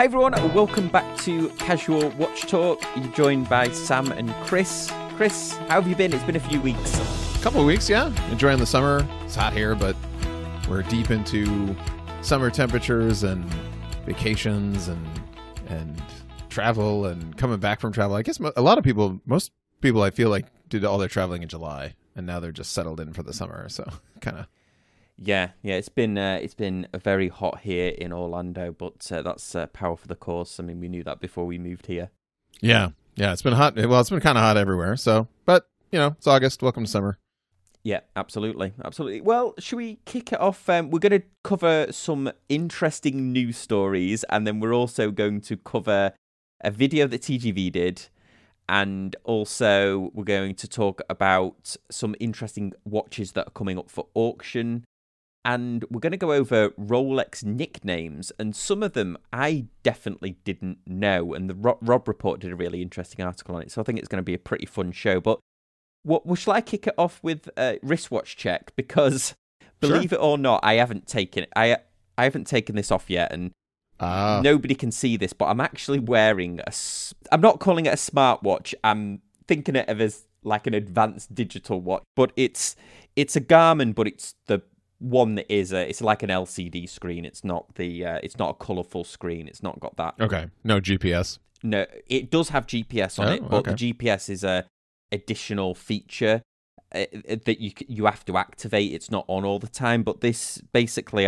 Hi everyone, welcome back to Casual Watch Talk. You're joined by Sam and Kris. Kris, how have you been? It's been a few weeks. A couple of weeks, yeah. Enjoying the summer. It's hot here, but we're deep into summer temperatures and vacations and travel and coming back from travel. I guess most people I feel like did all their traveling in July, and now they're just settled in for the summer. So kind of. Yeah. It's been very hot here in Orlando, but that's power for the cause. I mean, we knew that before we moved here. Yeah. It's been hot. Well, it's been kind of hot everywhere. So, but it's August. Welcome to summer. Yeah, absolutely. Well, should we kick it off? We're going to cover some interesting news stories, and then we're also going to cover a video that TGV did, and also we're going to talk about some interesting watches that are coming up for auction. And we're going to go over Rolex nicknames, and some of them I definitely didn't know. And the Rob Report did a really interesting article on it, so I think it's going to be a pretty fun show. But shall I kick it off with wristwatch check? Because believe it or not, I haven't taken it. I haven't taken this off yet, and nobody can see this. But I'm actually wearing I'm not calling it a smartwatch. I'm thinking of it as like an advanced digital watch, but it's a Garmin, but it's the one that is it's like an LCD screen. It's not it's not a colourful screen. It's not got that. Okay. No GPS. No, it does have GPS on it, but the GPS is a additional feature that you have to activate. It's not on all the time. But this basically,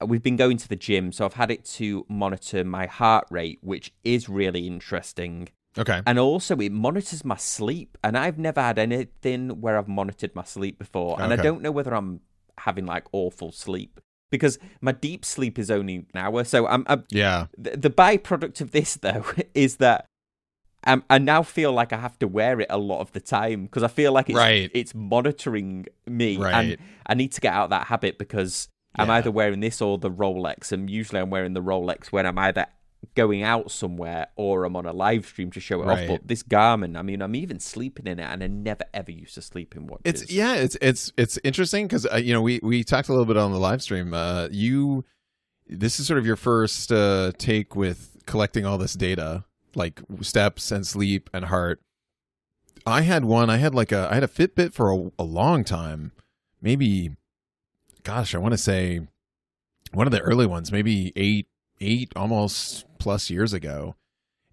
we've been going to the gym, so I've had it to monitor my heart rate, which is really interesting. Okay. And also it monitors my sleep, and I've never had anything where I've monitored my sleep before, and I don't know whether I'm having like awful sleep, because my deep sleep is only an hour. So the byproduct of this though is that I now feel like I have to wear it a lot of the time, because I feel like it's monitoring me, and I need to get out of that habit, because I'm either wearing this or the Rolex, and usually I'm wearing the Rolex when I'm either going out somewhere or I'm on a live stream to show it off. But this Garmin, I mean, I'm even sleeping in it, and I never ever used to sleep in watches. It's interesting, because we talked a little bit on the live stream. This is sort of your first take with collecting all this data, like steps and sleep and heart. I had a Fitbit for a long time, maybe, gosh, I want to say one of the early ones, maybe eight almost plus years ago,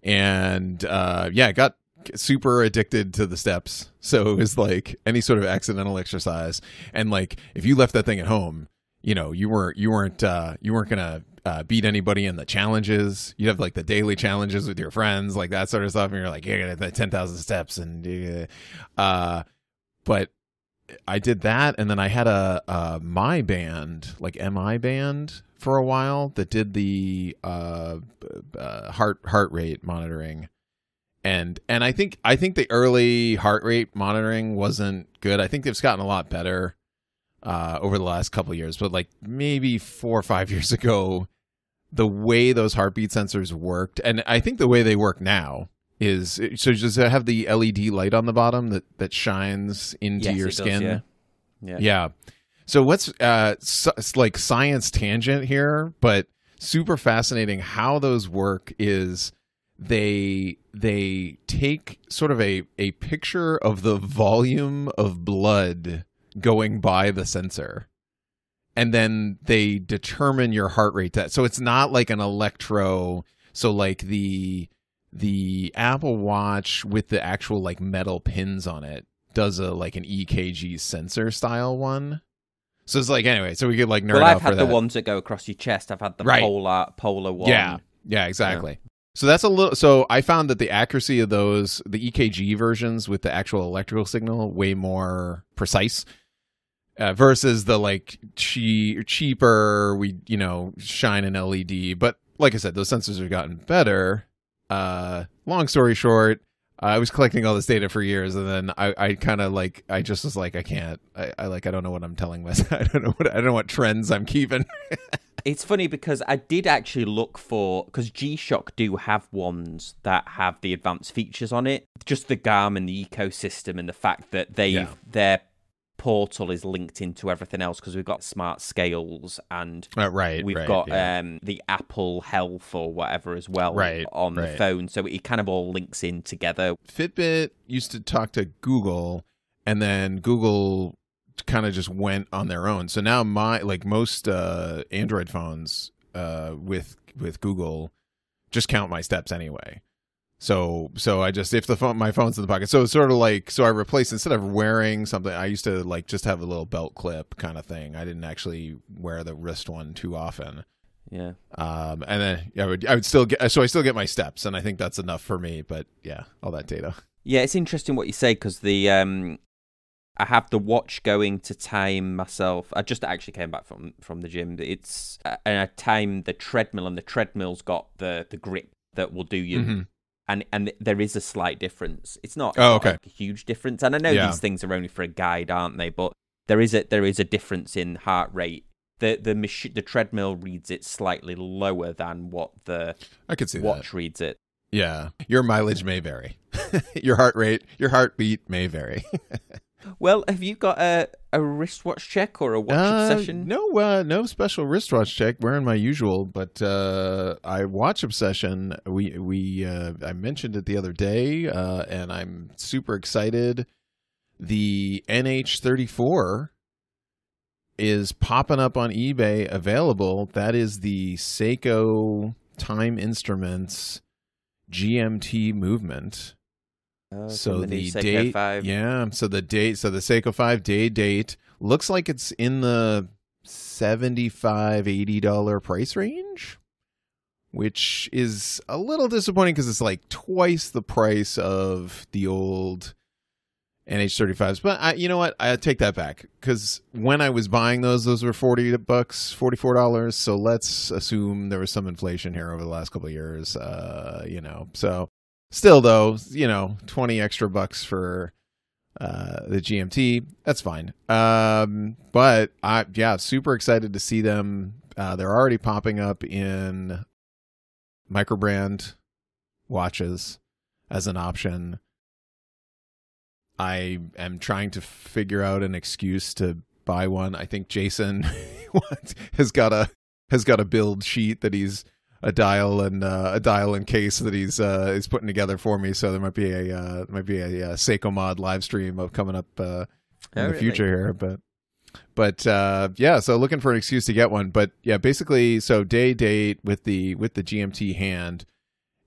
and got super addicted to the steps. So it was like any sort of accidental exercise, and like if you left that thing at home, you weren't gonna beat anybody in the challenges. You'd have like the daily challenges with your friends, like that sort of stuff, and you're like, yeah, 10,000 steps, and but I did that, and then I had a My Band, like MI Band, for a while, that did the heart rate monitoring, and I think the early heart rate monitoring wasn't good. I think they've gotten a lot better over the last couple of years, but like maybe 4 or 5 years ago, the way those heartbeat sensors worked, and I think the way they work now is, so does it have the LED light on the bottom that shines into your skin? Does, yeah. So what's like science tangent here, but super fascinating how those work is they take sort of a picture of the volume of blood going by the sensor, and then they determine your heart rate. So it's not like an electro. So like the Apple Watch with the actual like metal pins on it does like an EKG sensor style one. So it's like, anyway, so we could like nerd out for that. Well, I've had the ones that go across your chest. I've had the polar one. Yeah, exactly. Yeah. So that's a little. So I found that the accuracy of those, the EKG versions with the actual electrical signal, way more precise, versus the like cheaper. We shine an LED, but like I said, those sensors have gotten better. Long story short, I was collecting all this data for years, and then I kind of like, I just was like, I can't. I don't know what I'm telling myself. I don't know what trends I'm keeping. It's funny because I did actually look for, because G-Shock do have ones that have the advanced features on it. Just the Garmin, the ecosystem, and the fact that they're portal is linked into everything else because we've got smart scales and we've got the Apple Health or whatever as well on the phone. So it kind of all links in together. Fitbit used to talk to Google, and then Google kind of just went on their own. So now most Android phones with Google just count my steps anyway. So I just, if my phone's in the pocket, so it's sort of like, so I replaced, instead of wearing something, I used to like just have a little belt clip kind of thing. I didn't actually wear the wrist one too often. Yeah. And then I would still get, so I still get my steps, and I think that's enough for me. But yeah, all that data. Yeah, it's interesting what you say, because I have the watch going to time myself. I just actually came back from the gym. It's and I time the treadmill, and the treadmill's got the grip that will do you. Mm-hmm. And there is a slight difference. It's not, like a huge difference. And I know these things are only for a guide, aren't they? But there is a difference in heart rate. The treadmill reads it slightly lower than what the watch reads it. Yeah, your mileage may vary. Your heart rate, your heartbeat may vary. Well, have you got a wristwatch check or a watch obsession? No special wristwatch check. Wearing my usual, but I watch obsession. I mentioned it the other day, and I'm super excited. The NH34 is popping up on eBay, available. That is the Seiko Time Instruments GMT movement. So the date, 5. So the Seiko 5 date looks like it's in the $75-$80 price range, which is a little disappointing because it's like twice the price of the old NH35s. But you know what? I take that back, because when I was buying those were $40, $44. So let's assume there was some inflation here over the last couple of years. So. Still, though, 20 extra bucks for the GMT, that's fine. But super excited to see them. They're already popping up in microbrand watches as an option. I am trying to figure out an excuse to buy one. I think Jason has got a build sheet that he's a dial and case that he's putting together for me. So there might be a Seiko Mod live stream of coming up in the future here. But so looking for an excuse to get one. But yeah, basically, so date with the GMT hand,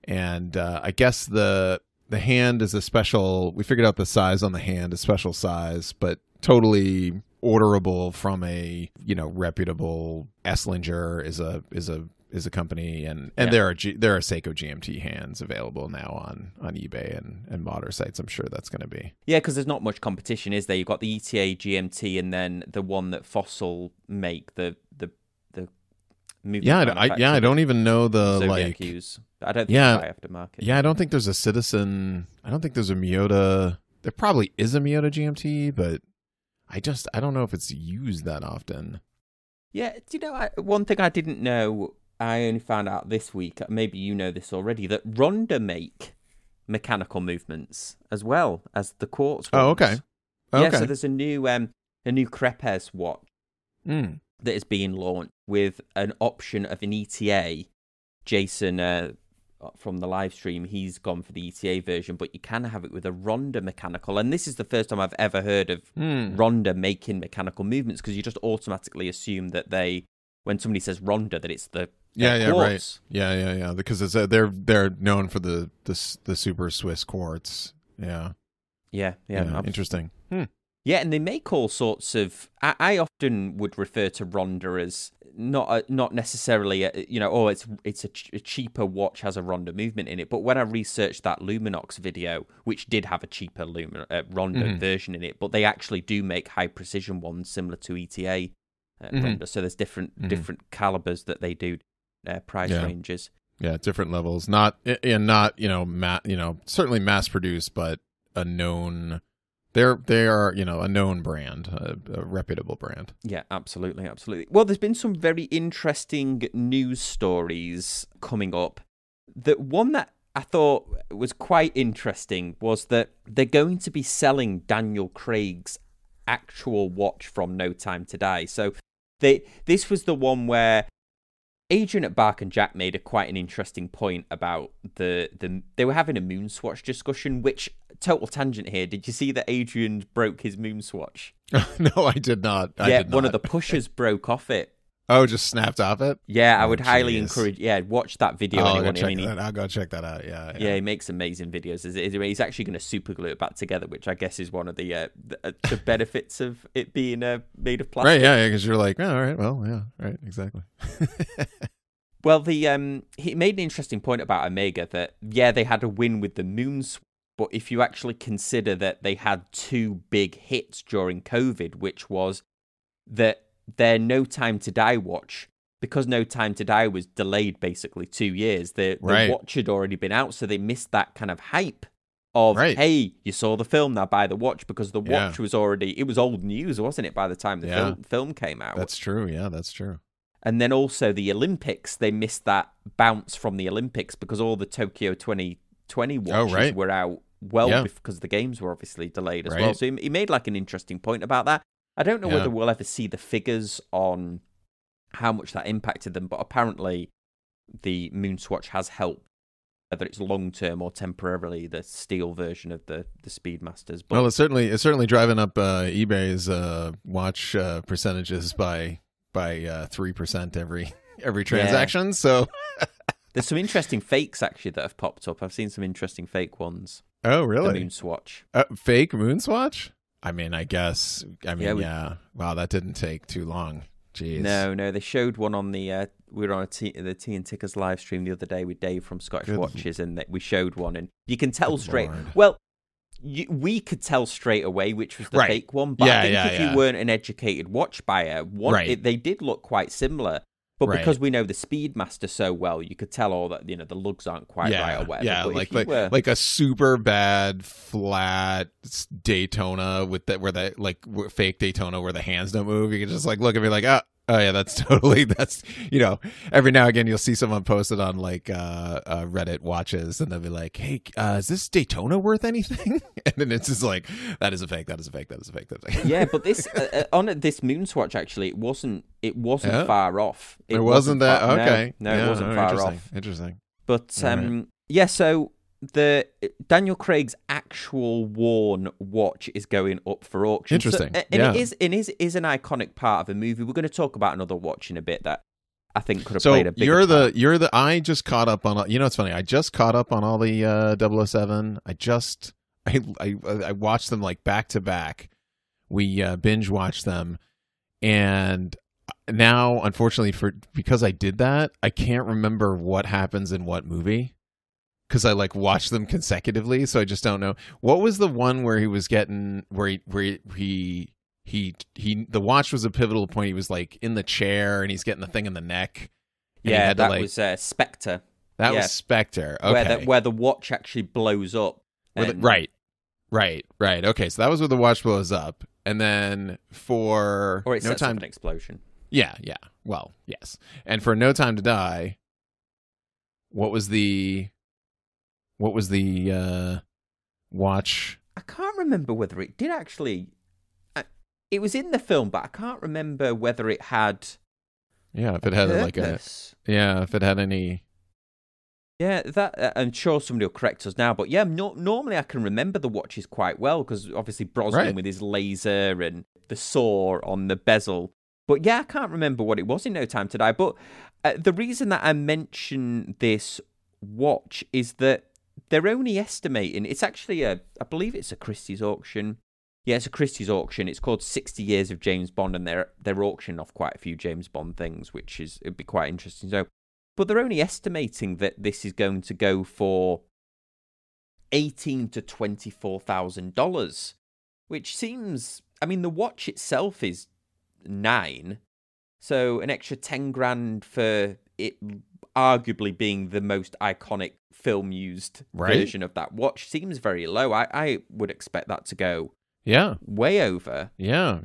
and I guess the hand is a special. We figured out the size on the hand, a special size, but totally orderable from a reputable. Esslinger is a company, and there are Seiko GMT hands available now on eBay and modder sites. I'm sure that's going to be. Yeah, because there's not much competition, is there? You've got the ETA GMT, and then the one that Fossil make, the I don't even know the Zodiac use. I don't think it's aftermarket. Yeah, I don't think there's a Citizen. I don't think there's a Miyota. There probably is a Miyota GMT, but I don't know if it's used that often. Yeah, do you know, one thing I didn't know, I only found out this week, maybe you know this already, that Ronda make mechanical movements as well as the quartz ones. Oh, okay. Yeah, so there's a new Crepes watch that is being launched with an option of an ETA. Jason from the live stream, he's gone for the ETA version, but you can have it with a Ronda mechanical. And this is the first time I've ever heard of Ronda making mechanical movements, because you just automatically assume that when somebody says Ronda, that it's the quartz. Right. Yeah. Because they're known for the super Swiss quartz. Yeah. Interesting. Yeah, and they make all sorts of. I often would refer to Ronda as not necessarily it's a cheaper watch, has a Ronda movement in it. But when I researched that Luminox video, which did have a cheaper Ronda version in it, but they actually do make high precision ones similar to ETA Ronda. So there's different calibers that they do, price ranges. Yeah, different levels. Certainly mass produced, but a known. They are a known brand, a reputable brand. Yeah, absolutely. Well, there's been some very interesting news stories coming up. The one that I thought was quite interesting was that they're going to be selling Daniel Craig's actual watch from No Time to Die. So this was the one where Adrian at Bark and Jack made quite an interesting point about they were having a moon swatch discussion, which, total tangent here, did you see that Adrian broke his moon swatch? No, I did not. One of the pushers broke off it. Oh, just snapped off it? Yeah, I would highly encourage, watch that video. I'll go check that out, yeah. Yeah, he makes amazing videos. He's actually going to super glue it back together, which I guess is one of the benefits of it being made of plastic. Right, yeah, because you're like, oh, all right, well, yeah, right, exactly. Well, he made an interesting point about Omega that, yeah, they had a win with the moons, but if you actually consider that they had two big hits during COVID, which was that their No Time to Die watch, because No Time to Die was delayed basically 2 years, the watch had already been out, so they missed that kind of hype of, hey, you saw the film, now buy the watch, because the watch was already, it was old news, wasn't it, by the time the film came out? That's true, yeah, that's true. And then also the Olympics, they missed that bounce from the Olympics because all the Tokyo 2020 watches were out because the games were obviously delayed as well. So he made like an interesting point about that. I don't know whether we'll ever see the figures on how much that impacted them, but apparently the moon swatch has helped, whether it's long-term or temporarily, the steel version of the Speedmasters. But, well, it's certainly driving up eBay's watch percentages by 3% every transaction. Yeah. So there's some interesting fakes actually that have popped up. I've seen some interesting fake ones. Oh, really? The moon swatch. Fake moon swatch? I mean, yeah. Wow, that didn't take too long. Jeez. No. They showed one on the. We were on the Tea and Tickers live stream the other day with Dave from Scottish Watches, and we showed one, and you can tell straight. Lord. Well, we could tell straight away which was the fake one, but I think if you weren't an educated watch buyer, they did look quite similar. But because we know the Speedmaster so well, you could tell all that the lugs aren't quite right or whatever. Yeah, but like a super bad flat Daytona with fake Daytona where the hands don't move. You can just look and be like, oh yeah, that's every now and again you'll see someone posted on Reddit watches and they'll be like, hey, is this Daytona worth anything? And then it's just like, that is a fake. Yeah, but this on this moon swatch actually, it wasn't far off. It wasn't that okay? No, it wasn't far off. Interesting. But so the Daniel Craig's actual worn watch is going up for auction. Interesting. It is an iconic part of a movie. We're going to talk about another watch in a bit that I think could have played a bigger part. I just caught up on, it's funny, I just caught up on all the 007. I watched them back to back. We binge watched them, and now unfortunately because I did that, I can't remember what happens in what movie. Because I watched them consecutively, so I just don't know. What was the one where he was getting the watch was a pivotal point. He was in the chair and he's getting the thing in the neck. Yeah, that was Spectre. That was Spectre. Okay, where the watch actually blows up. Right. Okay, so that was where the watch blows up, and then for it sets off an explosion. Yeah. Well, yes, and for No Time to Die, what was the watch? I can't remember whether it did actually. It was in the film, but I can't remember whether it had. Yeah, if it had if it had any. Yeah, that I'm sure somebody will correct us now, but yeah, normally I can remember the watches quite well because obviously Brosnan with his laser and the saw on the bezel. But yeah, I can't remember what it was in No Time to Die. But the reason that I mention this watch is that they're only estimating, it's actually I believe it's a Christie's auction. Yeah, it's a Christie's auction. It's called 60 Years of James Bond, and they're auctioning off quite a few James Bond things, which it'd be quite interesting. So, but they're only estimating that this is going to go for $18,000 to $24,000, which seems, I mean, the watch itself is $9,000, so an extra $10,000 for it arguably being the most iconic film used version of that watch seems very low. I would expect that to go way over. Yeah.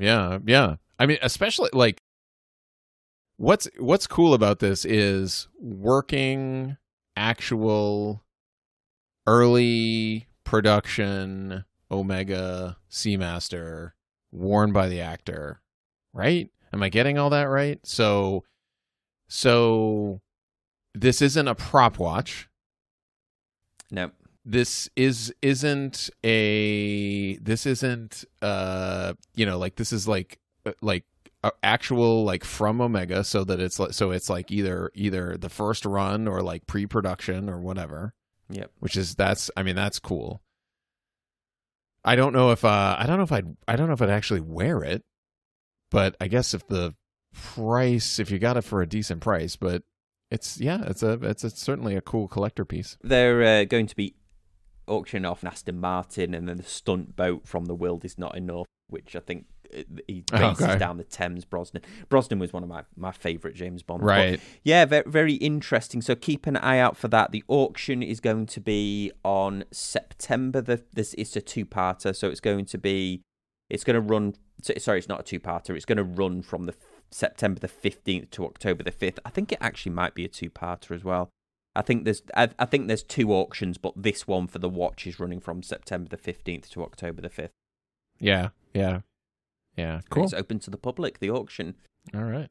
I mean, especially what's cool about this is working actual early production Omega Seamaster worn by the actor, right? Am I getting all that right? So this isn't a prop watch. No. This isn't this is like actual like from Omega, so that it's like either the first run or like pre-production or whatever. Yep. That's cool. I don't know if I'd actually wear it, but I guess if you got it for a decent price, but it's certainly a cool collector piece. They're going to be auctioning off Aston Martin, and then the stunt boat from The World Is Not Enough, which I think he races down the Thames. Brosnan was one of my favourite James Bonds. Right. But yeah, very, very interesting. So keep an eye out for that. The auction is going to be on September. This is a two-parter, so it's going to run. Sorry, it's not a two-parter. It's going to run from the September the 15th to October the 5th. I think it actually might be a two-parter as well. I think there's two auctions, but this one for the watch is running from September the 15th to October the 5th. Yeah. Cool. It's open to the public, the auction. All right.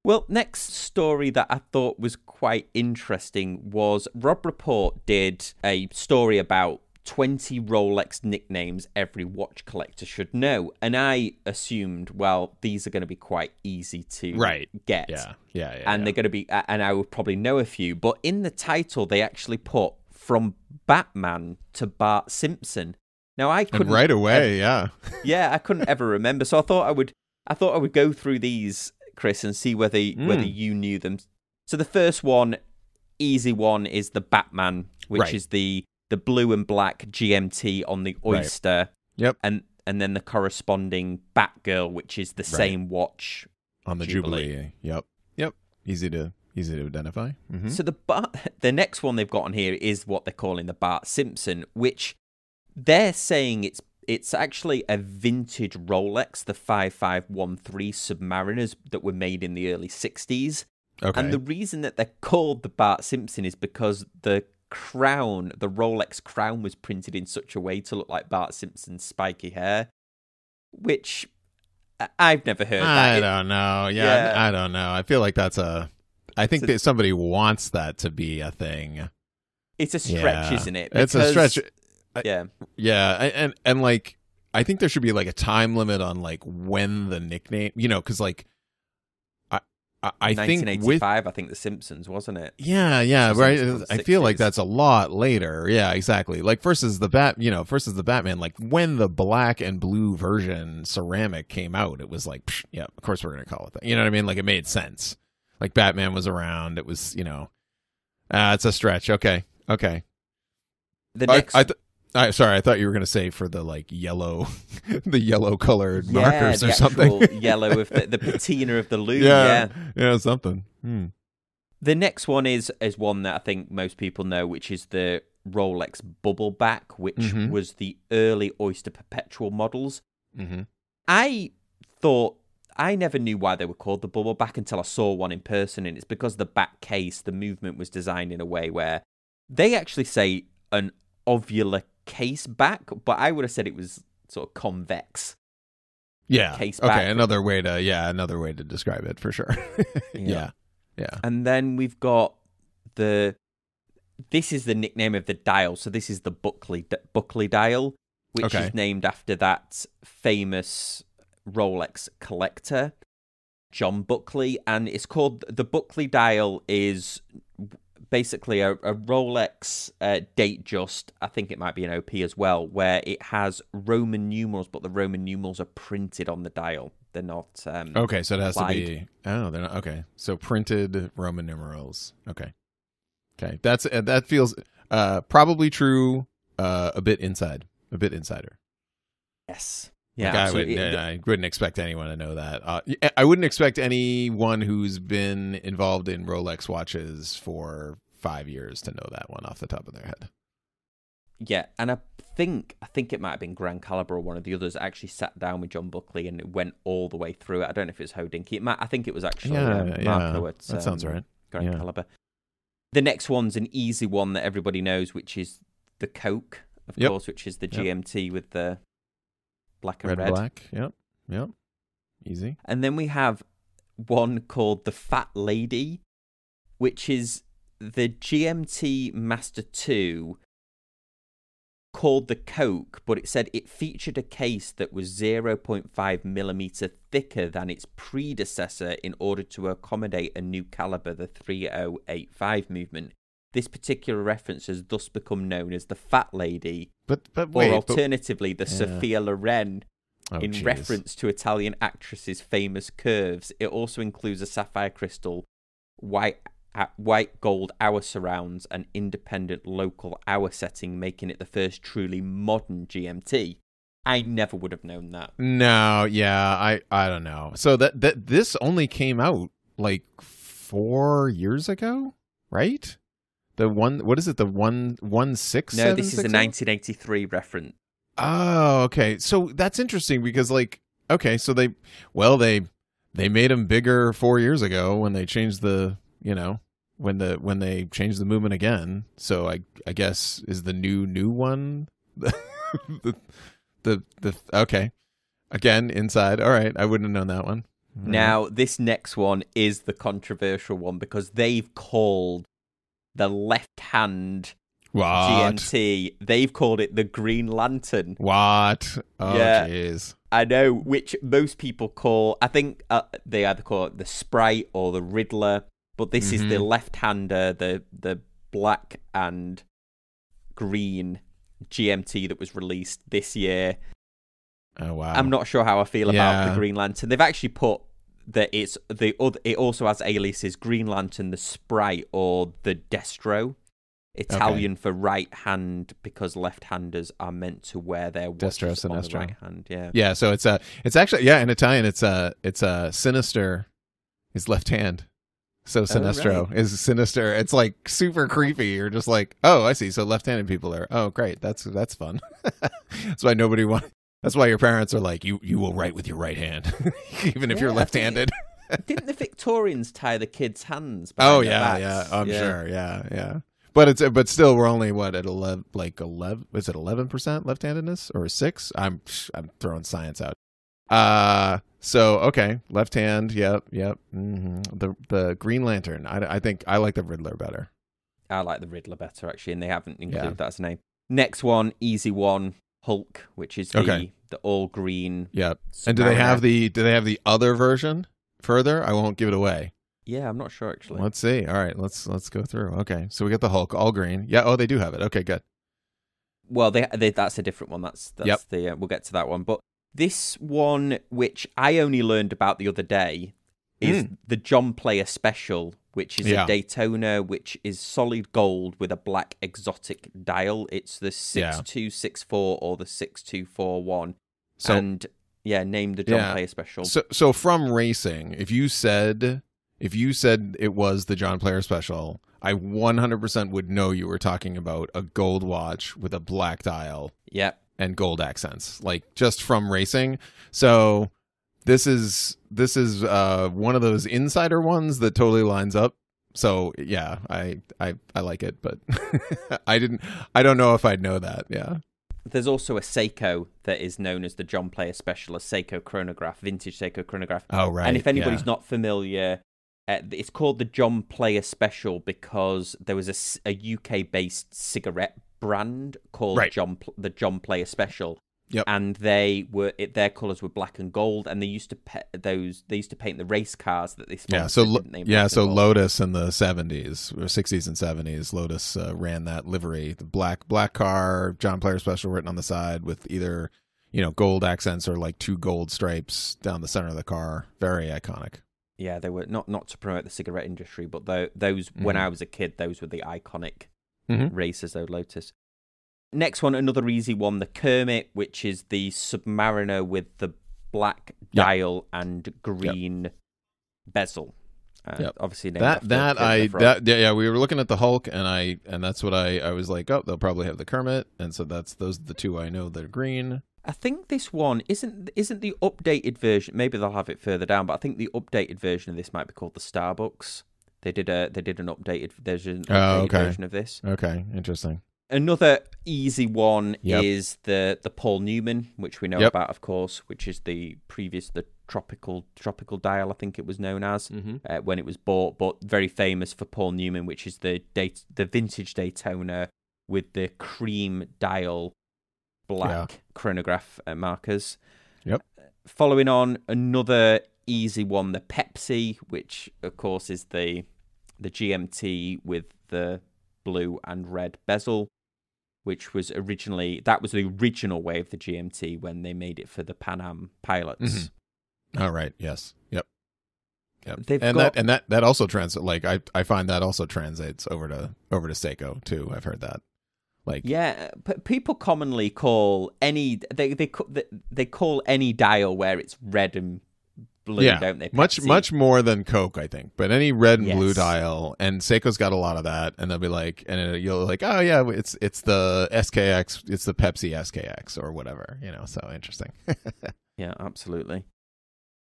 Well, next story that I thought was quite interesting was Rob Report did a story about 20 Rolex nicknames every watch collector should know. And I assumed, well, these are going to be quite easy to get. Yeah. And they're going to be, and I would probably know a few. But in the title, they actually put from Batman to Bart Simpson. Now I couldn't. And right away, yeah. Yeah, I couldn't ever remember. So I thought I would go through these, Chris, and see whether you knew them. So the first one, easy one, is the Batman, which is the blue and black GMT on the Oyster. Right. Yep. And then the corresponding Batgirl, which is the same watch on the Jubilee. Yep. Easy to identify. Mm-hmm. So the next one they've got on here is what they're calling the Bart Simpson, which they're saying it's actually a vintage Rolex, the 5513 Submariners that were made in the early 60s. Okay. And the reason that they're called the Bart Simpson is because the crown, the Rolex crown, was printed in such a way to look like Bart Simpson's spiky hair, which I've never heard. I don't know. Yeah, I don't know. I feel like I think that somebody wants that to be a thing. It's a stretch, isn't it? It's a stretch. Yeah. And like, I think there should be like a time limit on like when the nickname, because like, I think 1985, I think The Simpsons, wasn't it? Yeah, right. I feel like that's a lot later. Yeah, exactly. Like versus the Batman. Like when the black and blue version ceramic came out, it was like, psh, yeah, of course we're gonna call it that. You know what I mean? Like it made sense. Like Batman was around. It was, it's a stretch. Okay. The next. Sorry, I thought you were going to say for the like yellow, the yellow colored markers or something. Yellow of the patina of the loom. Yeah, something. The next one is one that I think most people know, which is the Rolex Bubble Back, which was the early Oyster Perpetual models. Mm-hmm. I never knew why they were called the Bubble Back until I saw one in person, and it's because the back case, the movement was designed in a way where they actually say an ovular case back, but I would have said it was sort of convex. Yeah. Case back. Okay. Another way to describe it for sure. Yeah. And then we've got this is the nickname of the dial. So this is the Buckley dial, which is named after that famous Rolex collector, John Buckley, and it's called the Buckley dial. Is basically a Rolex date just, I think it might be an OP as well, where it has Roman numerals, but the Roman numerals are printed on the dial. They're not okay, so it has applied. to be they're not okay. So printed Roman numerals. Okay. That feels probably true, a bit insider. Yes. Yeah, I wouldn't expect anyone to know that. I wouldn't expect anyone who's been involved in Rolex watches for 5 years to know that one off the top of their head. Yeah, and I think it might have been Grand Caliber or one of the others actually sat down with John Buckley and it went all the way through it. I don't know if it was Hodinkee. I think it was actually Marco at that sounds right. Grand Caliber. The next one's an easy one that everybody knows, which is the Coke, of course, which is the GMT with the black and Red red. and black. Yep. Easy. And then we have one called the Fat Lady, which is the GMT Master 2 called the Coke, but it said it featured a case that was 0.5 millimeter thicker than its predecessor in order to accommodate a new caliber, the 3085 movement. This particular reference has thus become known as the Fat Lady, But wait, or alternatively, the Sophia Loren, in geez. reference to Italian actresses' famous curves. It also includes a sapphire crystal, white gold hour surrounds, and independent local hour setting, making it the first truly modern GMT. I never would have known that. No, yeah, I don't know. So that this only came out like 4 years ago, right? The one, what is it? The 116? No, this is a 1983 reference. Oh, okay. So that's interesting because, like, okay, so they made them bigger 4 years ago when they changed the, when they changed the movement again. So I guess is the new one the okay. Again, inside. All right, I wouldn't have known that one. Now, this next one is the controversial one because they've called the left hand GMT, they've called it the Green Lantern. What? Oh, yeah, jeez. I know, which most people call, I think they either call it the Sprite or the Riddler, but this is the left-hander, the black and green GMT that was released this year. Oh, wow. I'm not sure how I feel about the Green Lantern. They've actually put that it also has aliases Green Lantern, the Sprite, or the Destro. Italian for right hand, because left-handers are meant to wear their watches on the right hand. Yeah. So it's actually in Italian it's sinister is left hand. So sinestro is sinister. It's like super creepy. You're just like, oh, I see. So left-handed people are. Oh, great. That's fun. That's why nobody wants. That's why your parents are like, you will write with your right hand, even if you're left-handed. Didn't the Victorians tie the kids' hands? Oh yeah. I'm sure. Yeah. But still, we're only at 11. Was it 11% left-handedness or 6? I'm throwing science out. So okay, left hand. Yep. Mm-hmm. The Green Lantern. I think I like the Riddler better. I like the Riddler better actually, and they haven't included that as a name. Next one, easy one, Hulk, which is the all green. Yep. And do they have the other version further? I won't give it away. Yeah, I'm not sure actually. Let's see. All right, let's go through. Okay, so we got the Hulk, all green. Yeah. Oh, they do have it. Okay, good. Well, that's a different one. That's the we'll get to that one. But this one, which I only learned about the other day, is the John Player Special, which is a Daytona, which is solid gold with a black exotic dial. It's the 6264 or the 6241. So, and named the John Player Special. So from racing, if you said it was the John Player Special, I 100% would know you were talking about a gold watch with a black dial. Yep. And gold accents, like just from racing. So this is one of those insider ones that totally lines up. So yeah, I like it, but I don't know if I'd know that. Yeah. There's also a Seiko that is known as the John Player Special, a Seiko chronograph, vintage Seiko chronograph. Oh right. And if anybody's not familiar, it's called the John Player Special because there was a UK-based cigarette brand called the John Player Special. Yep. And their colours were black and gold, and they used to paint the race cars that they sponsored. So Lotus in the 70s or 60s and 70s, Lotus ran that livery, the black car, John Player Special written on the side with either gold accents or like 2 gold stripes down the center of the car. Very iconic. Yeah, they were not to promote the cigarette industry, but those when I was a kid, those were the iconic racers, though, Lotus. Next one, another easy one, the Kermit, which is the Submariner with the black dial and green bezel. Obviously, named after we were looking at the Hulk, and that's what I was like. Oh, they'll probably have the Kermit, and so those are the 2 I know that are green. I think this one isn't the updated version. Maybe they'll have it further down, but I think the updated version of this might be called the Starbucks. They did an updated version of this. Okay, interesting. Another easy one Yep. is the Paul Newman, which we know Yep. about, of course, which is the tropical dial, I think it was known as when it was bought, but very famous for Paul Newman, which is the vintage Daytona with the cream dial black chronograph markers. Yep. Following on, another easy one, the Pepsi, which of course is the GMT with the blue and red bezel, which was the original way of the GMT when they made it for the Pan Am pilots. Oh, right. Yes. Yep. They've And got, that also translates. Like I find that also translates over to Seiko too. I've heard that. Like, yeah, people commonly call any they call any dial where it's red and blue, don't they? Pepsi. much more than Coke, I think. But any red and blue Yes. dial, and Seiko's got a lot of that, and they'll be like, and you'll like, oh yeah, it's the SKX, it's the Pepsi SKX or whatever, So interesting. Yeah, absolutely.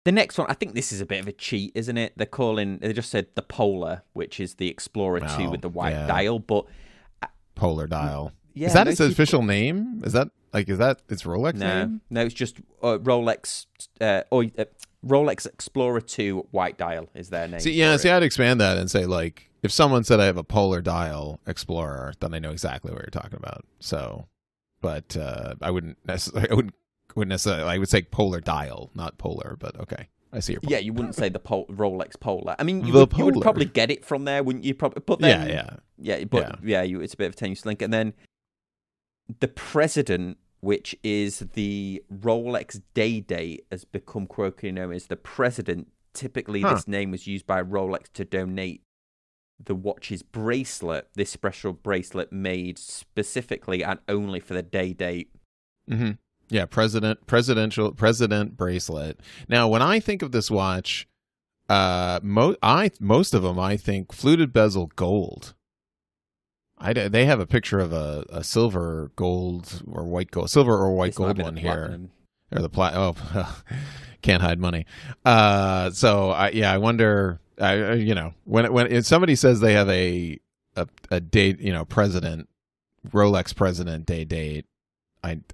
The next one, I think this is a bit of a cheat, isn't it? They just said the Polar, which is the Explorer 2 with the white dial, but Polar dial. yeah, Is that its official name? Is that its Rolex name? No, it's just Rolex. Rolex Explorer 2 white dial is their name. See, I'd expand that and say, like, if someone said I have a Polar dial Explorer, then I know exactly what you're talking about. So, but I wouldn't necessarily. I would say Polar dial, not Polar. But okay, I see your point. Yeah, you wouldn't say the Rolex Polar. I mean, you would probably get it from there, wouldn't you? Probably, but then, it's a bit of a tenuous link. And then the President, which is the Rolex day date, has become colloquially known as the President. Typically, this name was used by Rolex to donate the watch's bracelet, this special bracelet made specifically and only for the day date. Mm-hmm. Yeah, president bracelet. Now, when I think of this watch, most of them I think fluted bezel gold. They have a picture of a silver gold or white gold, silver or white gold one here, or the can't hide money. So I wonder. When if somebody says they have a date, president, Rolex president day date,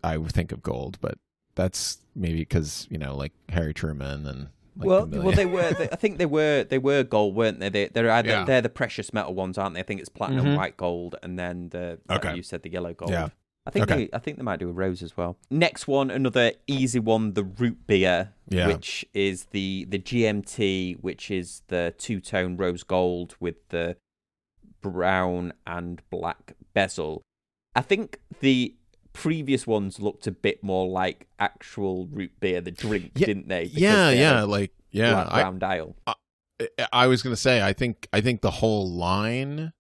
I would think of gold, but that's maybe because like Harry Truman and. They were. I think they were gold, weren't they? They're the precious metal ones, aren't they? I think it's platinum, white gold, and then like you said, the yellow gold. Yeah. I think they might do a rose as well. Next one, another easy one, the root beer, which is the GMT, which is the two-tone rose gold with the brown and black bezel. I think the previous ones looked a bit more like actual root beer, the drink, didn't they? Black brown dial. I was going to say, I think the whole line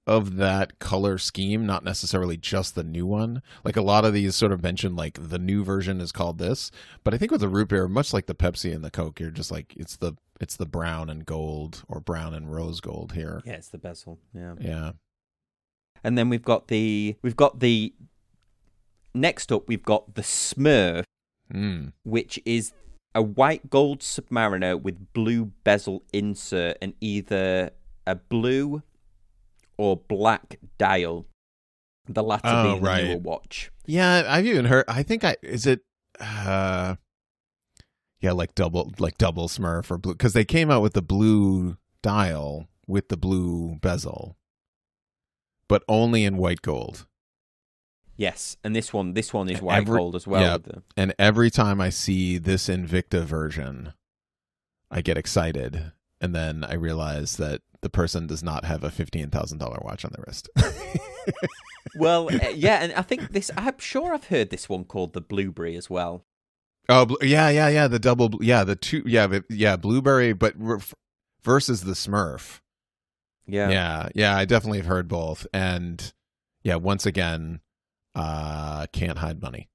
of that color scheme, not necessarily just the new one. Like a lot of these sort of mention like the new version is called this, but I think with the root beer, much like the Pepsi and the Coke, you're just like it's the brown and gold or brown and rose gold here. Yeah, it's the bezel. Yeah. And then we've got the next up, we've got the Smurf, which is a white gold Submariner with blue bezel insert and either a blue or black dial. The latter being the newer watch. Yeah, I've even heard. I think is it. Like double Smurf or blue, because they came out with the blue dial with the blue bezel, but only in white gold. Yes, and this one is white gold as well. Yeah, and every time I see this Invicta version, I get excited, and then I realize that the person does not have a $15,000 watch on their wrist. Well, and I think I'm sure I've heard this one called the Blueberry as well. Oh, yeah, the double, the two, Blueberry, but versus the Smurf. Yeah, I definitely have heard both, and once again. Can't hide money.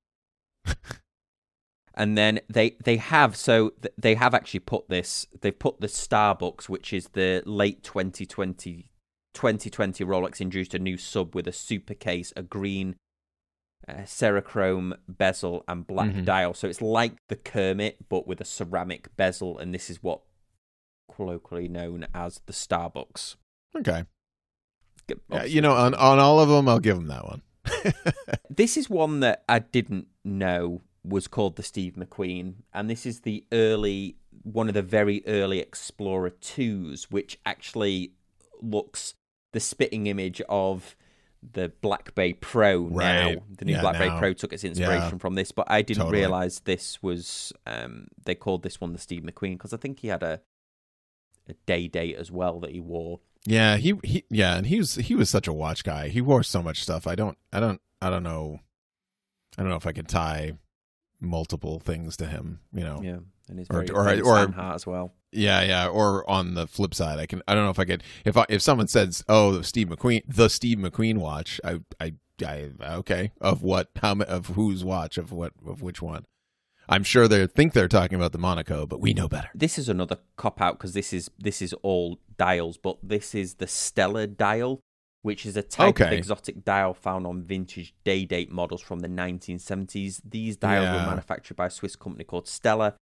And then they have actually put the Starbucks, which is the late 2020 Rolex, introduced a new sub with a super case, a green Cerachrome bezel and black dial. So it's like the Kermit but with a ceramic bezel, and this is what colloquially known as the Starbucks. Okay. On all of them, I'll give them that one. This is one that I didn't know was called the Steve McQueen, and this is one of the very early Explorer 2s, which actually looks the spitting image of the Black Bay Pro now. The new Black Bay Pro took its inspiration from this, but I didn't realize this was, they called this one the Steve McQueen, because I think he had a day date as well that he wore. Yeah, and he was such a watch guy. He wore so much stuff. I don't know if I could tie multiple things to him, Yeah, and he's very heart as well. Yeah, or on the flip side, I don't know if I could, if someone says, "Oh, the Steve McQueen watch," I okay, of what, of whose watch, of which one? I'm sure they think they're talking about the Monaco, but we know better. This is another cop out, because this is all dials, but this is the Stella dial, which is a type of exotic dial found on vintage day date models from the 1970s. These dials were manufactured by a Swiss company called Stella,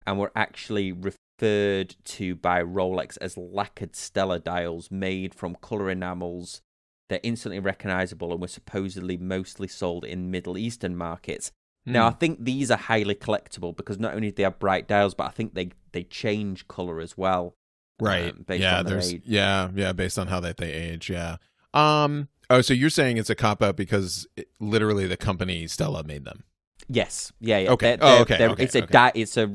and were actually referred to by Rolex as lacquered Stella dials made from color enamels. They're instantly recognizable and were supposedly mostly sold in Middle Eastern markets. Now, I think these are highly collectible, because not only do they have bright dials, but I think they change color as well. Right. Based on their age. Yeah, based on how they age. Yeah. So you're saying it's a cop out because literally the company Stella made them? Yes. Yeah. Okay. It's a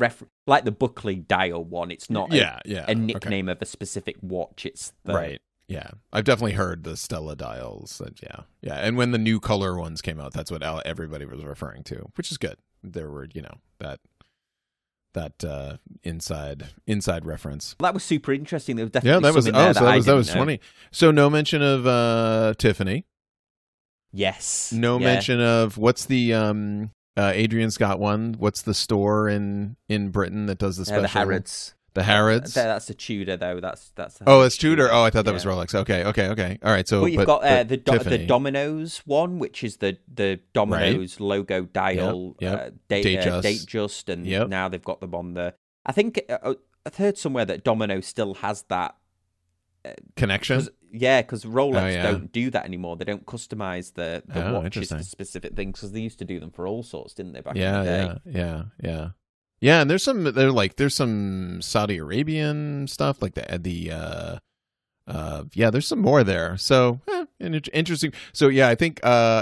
like the Buckley dial one. It's not a nickname of a specific watch. It's right. Yeah, I've definitely heard the Stella dials. Yeah. And when the new color ones came out, that's what everybody was referring to, which is good. There were, that inside reference. That was super interesting. There was definitely that was funny. So no mention of Tiffany. Yes. No mention of what's the Adrian's got one. What's the store in Britain that does the special? The Harrods. The Harrods. That's a Tudor though. That's it's Tudor. Oh, I thought that was Rolex. Okay. All right. So, but you've got the Domino's one, which is the Domino's logo dial, date just, and now they've got them on the. I think I've heard somewhere that Domino still has that connection. Because Rolex don't do that anymore. They don't customize the watches for specific things, because they used to do them for all sorts, didn't they? Back in the day. Yeah, and there's some Saudi Arabian stuff like there's some more there. So interesting. So yeah, I think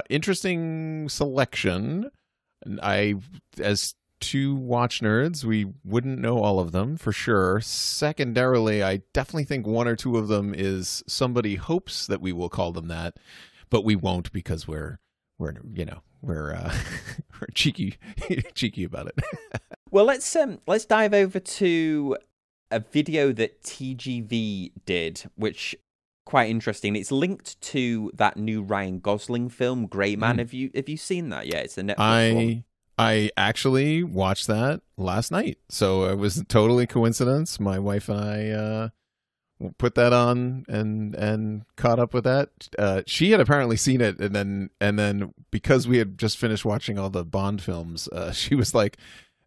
interesting selection. As two watch nerds, we wouldn't know all of them for sure. Secondarily, I definitely think one or two of them is somebody hopes that we will call them that, but we won't, because we're cheeky about it. Well, let's dive over to a video that TGV did, which quite interesting. It's linked to that new Ryan Gosling film, Great Man. Have you seen that yet? It's a Netflix one. I actually watched that last night, so it was totally coincidence. My wife and I put that on and caught up with that. She had apparently seen it, and then because we had just finished watching all the Bond films, she was like,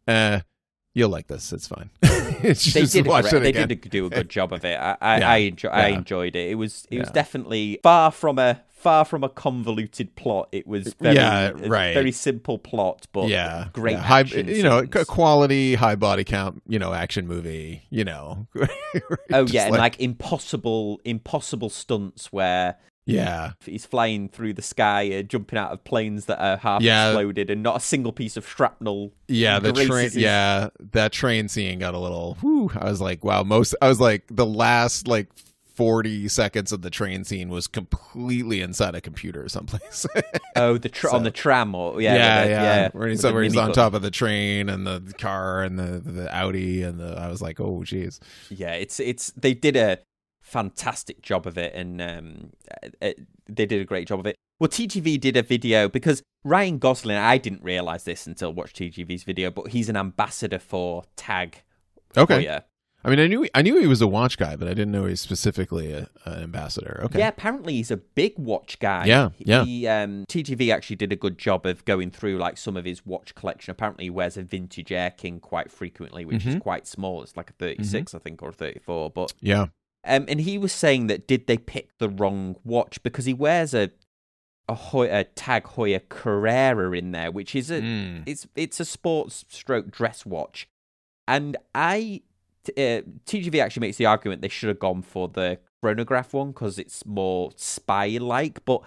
"You'll like this. It's fine." They did do a good job of it. I enjoyed it. It was definitely far from a convoluted plot. It was very simple plot, but great action scenes. Quality, high body count, action movie, and like impossible stunts where he's flying through the sky, jumping out of planes that are half exploded, and not a single piece of shrapnel. That train scene got a little. I was like, wow. The last 40 seconds of the train scene was completely inside a computer someplace. On the tram, or where he's on top of the train and the car and the Audi, and I was like, oh geez. Yeah, it's they did a fantastic job of it, and they did a great job of it. Well, TGV did a video, because Ryan Gosling, I didn't realize this until I watched TGV's video, but he's an ambassador for TAG. Okay. Heuer. I mean, I knew he was a watch guy, but I didn't know he's specifically an ambassador. Okay. Yeah, apparently he's a big watch guy. Yeah. TGV actually did a good job of going through some of his watch collection. Apparently he wears a vintage Air King quite frequently, which is quite small. It's like a 36, I think, or a 34. But yeah. And he was saying that did they pick the wrong watch, because he wears a a Tag Heuer Carrera in there, which is it's a sports stroke dress watch, and TGV actually makes the argument they should have gone for the chronograph one because it's more spy-like, but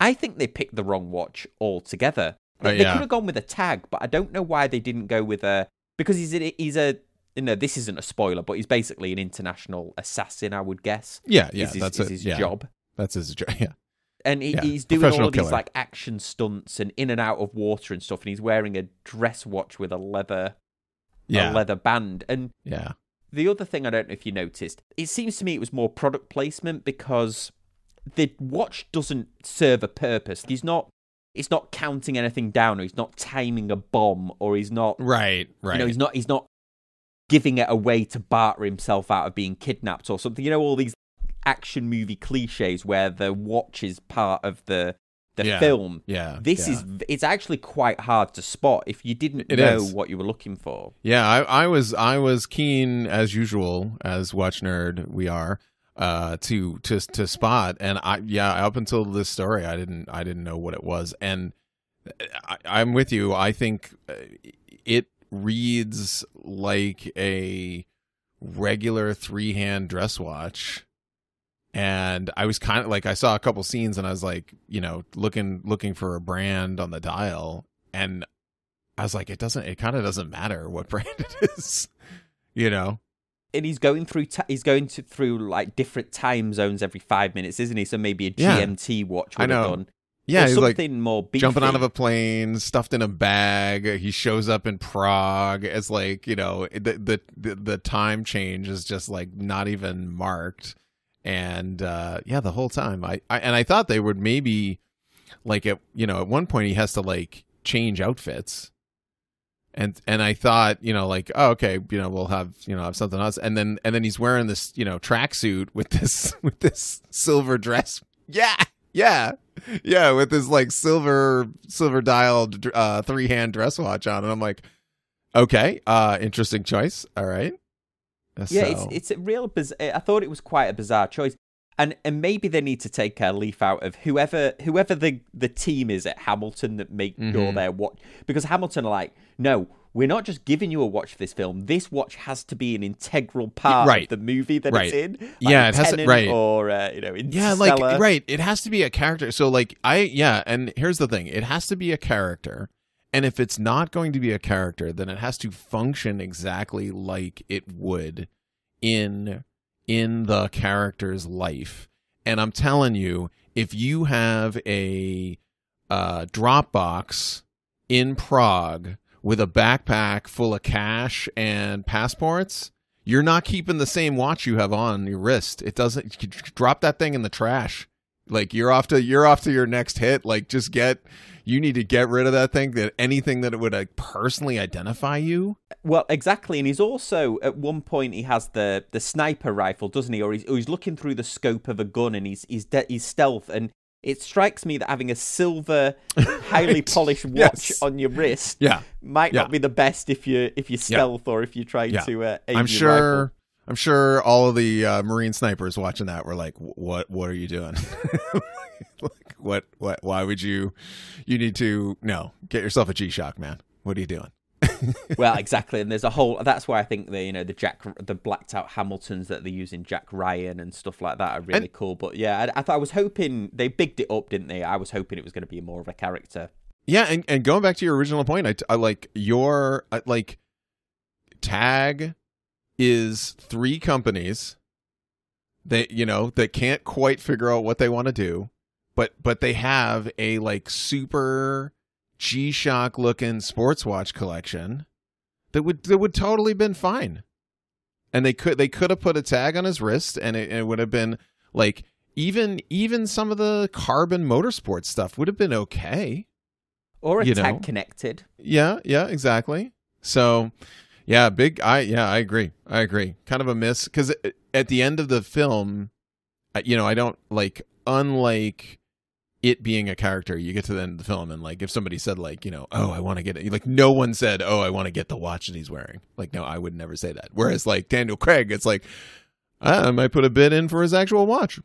I think they picked the wrong watch altogether. They could have gone with a tag, but I don't know why they didn't go with because he's a this isn't a spoiler, but he's basically an international assassin, I would guess. That's his job. That's his job. Yeah, and he's doing all of these like action stunts and in and out of water and stuff, and he's wearing a dress watch with a leather band. And the other thing, I don't know if you noticed, it seems to me it was more product placement because the watch doesn't serve a purpose. It's not counting anything down, or he's not timing a bomb, or he's not right. He's not giving it away to barter himself out of being kidnapped or something. All these action movie cliches where the watch is part of the film. It's actually quite hard to spot if you didn't know what you were looking for. I was keen as usual, as watch nerd we are, to spot, and up until this story I didn't know what it was, and I'm with you. I think it reads like a regular 3-hand dress watch, and I was kind of like, I saw a couple scenes and I was like, looking for a brand on the dial, and I was like, it kind of doesn't matter what brand it is, And he's going through like different time zones every 5 minutes, isn't he? So maybe a GMT watch would have done. Yeah, he's something like more beefy. jumping out of a plane, stuffed in a bag. He shows up in Prague. It's like, the time change is just like not even marked. And the whole time I thought they would maybe like at one point he has to like change outfits. And I thought, oh, okay, we'll have something else. And then he's wearing this, tracksuit with this silver dress. Yeah, with this like silver dialed 3-hand dress watch on, and I'm like, okay, interesting choice. All right. It's a real I thought it was quite a bizarre choice, and maybe they need to take a leaf out of whoever the team is at Hamilton that make sure their watch, because Hamilton are like, no, we're not just giving you a watch for this film. This watch has to be an integral part of the movie that it's in. Like it has to, or Interstellar. It has to be a character. So and here's the thing: it has to be a character. And if it's not going to be a character, then it has to function exactly like it would in the character's life. And I'm telling you, if you have a Dropbox in Prague with a backpack full of cash and passports, you're not keeping the same watch you have on your wrist. It doesn't. You drop that thing in the trash. Like you're off to your next hit. Like you need to get rid of that thing. That anything that would personally identify you. Well, exactly. And he's also at one point he has the sniper rifle, doesn't he? Or he's looking through the scope of a gun, and he's stealth. And it strikes me that having a silver, highly polished watch on your wrist might not be the best if you stealth or if you're trying to aim your rifle. I'm sure all of the Marine snipers watching that were like, "What are you doing? Like, what? Why would you need to get yourself a G-Shock, man? What are you doing?" Well, exactly, and there's a whole. That's why I think the blacked out Hamiltons that they use in Jack Ryan and stuff like that are really cool. But yeah, I was hoping they bigged it up, didn't they? I was hoping it was going to be more of a character. Yeah, and going back to your original point, I like your Tag is 3 companies that can't quite figure out what they want to do, but they have a like super G-Shock looking sports watch collection that would totally been fine, and they could have put a tag on his wrist, and it would have been like even some of the carbon motorsports stuff would have been okay, or a tag connected. Yeah, exactly. So. Yeah, I agree. Kind of a miss, because at the end of the film, I don't like, unlike it being a character, you get to the end of the film and like if somebody said like, oh, I want to get it, like no one said, oh, I want to get the watch that he's wearing. Like, no, I would never say that. Whereas like Daniel Craig, it's like, I might put a bid in for his actual watch.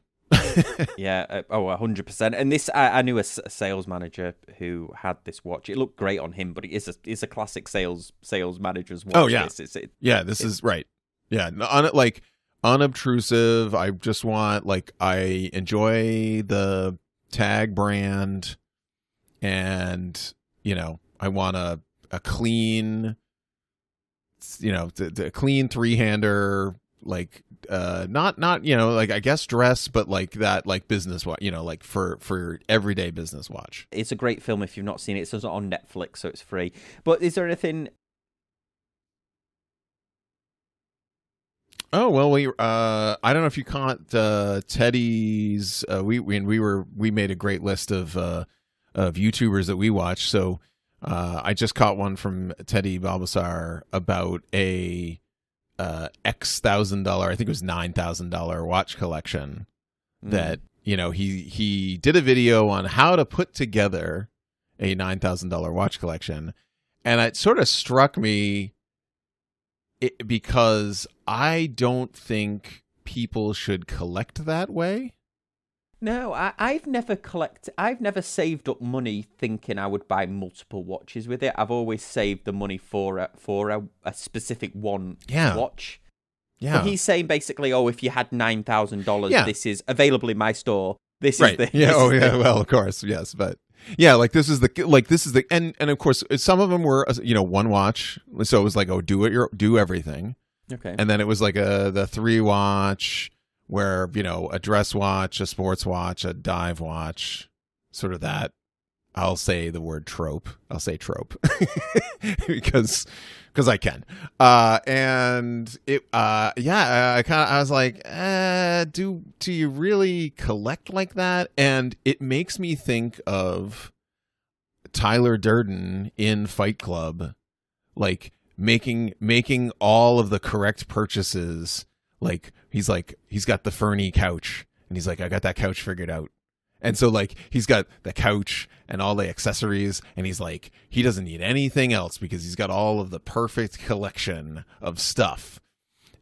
Yeah, 100%. And this, I knew a sales manager who had this watch. It looked great on him, but it's a classic sales manager's watch. Oh yeah, this is right. Yeah, like unobtrusive. I just want, like, I enjoy the tag brand, and I want a clean, the clean three-hander, like not like, I guess dress, but like that, like business watch, like for everyday business watch. It's a great film if you've not seen it. It's also on Netflix, so it's free. But is there anything? Oh well, I don't know if you caught Teddy's. We made a great list of YouTubers that we watch. So I just caught one from Teddy Balbasar about a X $1,000, I think it was $9,000 watch collection that he did a video on how to put together a $9,000 watch collection, and it sort of struck me because I don't think people should collect that way. No, I've never saved up money thinking I would buy multiple watches with it. I've always saved the money for a specific one watch. Yeah. But he's saying basically, if you had $9,000, this is available in my store. This right. is the Well, of course, yes, but yeah, this is the and of course some of them were one watch, so it was like, do everything. Okay. And then it was like the 3 watch, where a dress watch, a sports watch, a dive watch, sort of that. I'll say the word trope. I'll say trope because I can. And it I was like, do you really collect like that? And it makes me think of Tyler Durden in Fight Club, like making all of the correct purchases. Like he's got the Fernie couch, and he's like, I got that couch figured out. And so like he's got the couch and all the accessories, and he's like, he doesn't need anything else because he's got all of the perfect collection of stuff.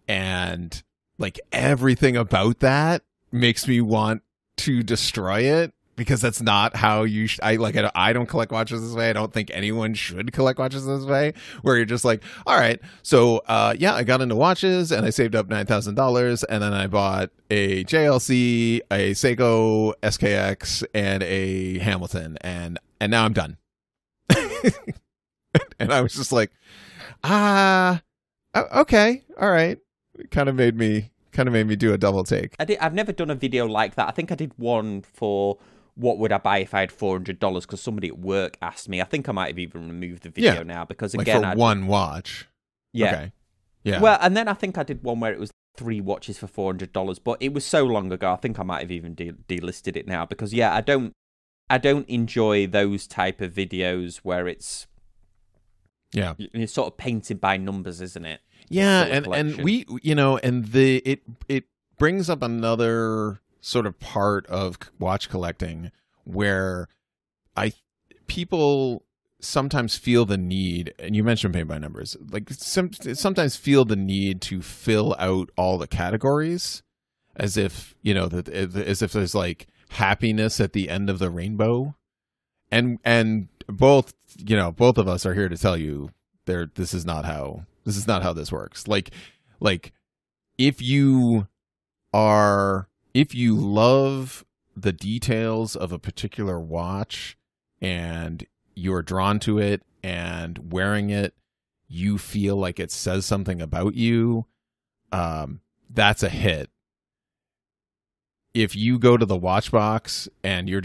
And like everything about that makes me want to destroy it, because that's not how you I don't collect watches this way. I don't think anyone should collect watches this way, where you're just like, all right, so I got into watches and I saved up $9,000, and then I bought a JLC, a Seiko SKX, and a Hamilton, and now I'm done. And I was just like, okay, all right. It kind of made me do a double take. I've never done a video like that. I think I did one for what would I buy if I had $400, because somebody at work asked me. I think I might have even removed the video now, because again, for one watch. Yeah. Okay. Yeah. Well, and then I think I did one where it was 3 watches for $400, but it was so long ago. I think I might have even delisted it now, because I don't enjoy those type of videos where it's sort of painted by numbers, isn't it? Yeah, and we it brings up another sort of part of watch collecting where people sometimes feel the need, and you mentioned paint by numbers, like sometimes feel the need to fill out all the categories as if as if there's like happiness at the end of the rainbow, and both of us are here to tell you this is not how this works. Like if you love the details of a particular watch and you're drawn to it, and wearing it, you feel like it says something about you, that's a hit. If you go to the watch box and you're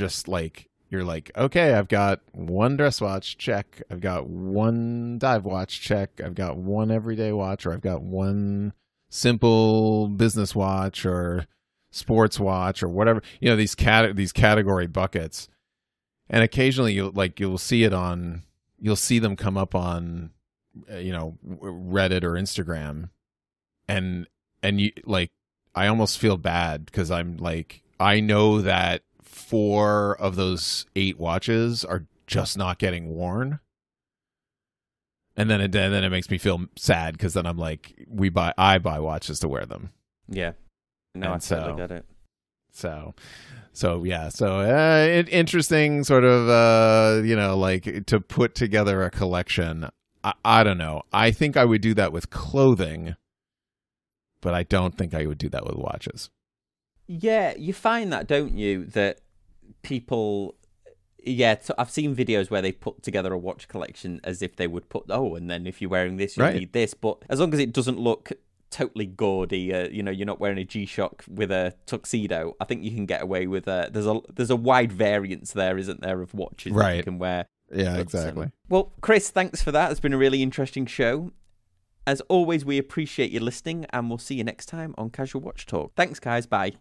like, okay, I've got one dress watch, check. I've got one dive watch, check. I've got one everyday watch, or I've got one simple business watch or sports watch or whatever, these category buckets. And occasionally you'll see them come up on Reddit or Instagram, and you like, I almost feel bad, because I'm like, I know that 4 of those 8 watches are just not getting worn. And then it makes me feel sad, because then I'm like, I buy watches to wear them. Yeah. No, I totally get it. So yeah, so interesting sort of, like to put together a collection. I don't know. I think I would do that with clothing, but I don't think I would do that with watches. Yeah, you find that, don't you? That people, so I've seen videos where they put together a watch collection as if they would put, and then if you're wearing this, you need this. But as long as it doesn't look totally gaudy, you're not wearing a G-Shock with a tuxedo, I think you can get away with there's a wide variance there, isn't there, of watches that you can wear. Yeah, exactly. Well, Kris, thanks for that. It's been a really interesting show. As always, we appreciate you listening, and we'll see you next time on Casual Watch Talk. Thanks, guys. Bye.